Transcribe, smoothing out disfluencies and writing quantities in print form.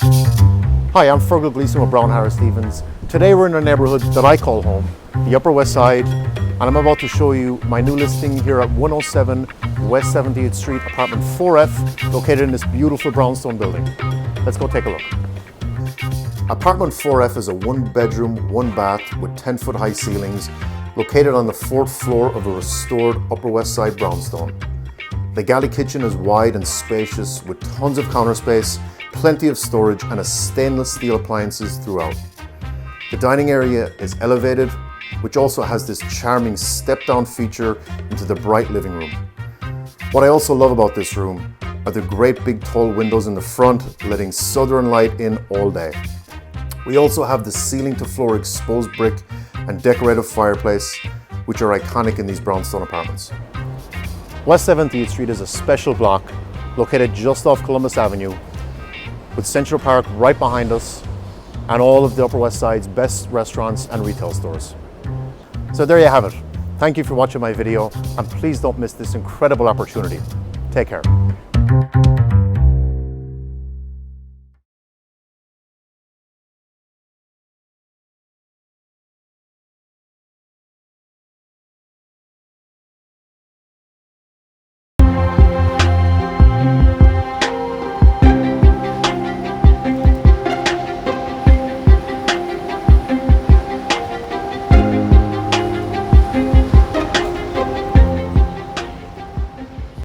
Hi, I'm Feargal Gleeson with Brown Harris Stevens. Today we're in a neighbourhood that I call home, the Upper West Side, and I'm about to show you my new listing here at 107 West 70th Street, apartment 4F, located in this beautiful brownstone building. Let's go take a look. Apartment 4F is a 1-bedroom, 1-bath with 10-foot high ceilings, located on the 4th floor of a restored Upper West Side brownstone. The galley kitchen is wide and spacious with tons of counter space, plenty of storage and a stainless steel appliances throughout. The dining area is elevated, which also has this charming step-down feature into the bright living room. What I also love about this room are the great big tall windows in the front, letting southern light in all day. We also have the ceiling to floor exposed brick and decorative fireplace, which are iconic in these brownstone apartments. West 70th Street is a special block located just off Columbus Avenue, with Central Park right behind us and all of the Upper West Side's best restaurants and retail stores. So there you have it. Thank you for watching my video, and please don't miss this incredible opportunity. Take care.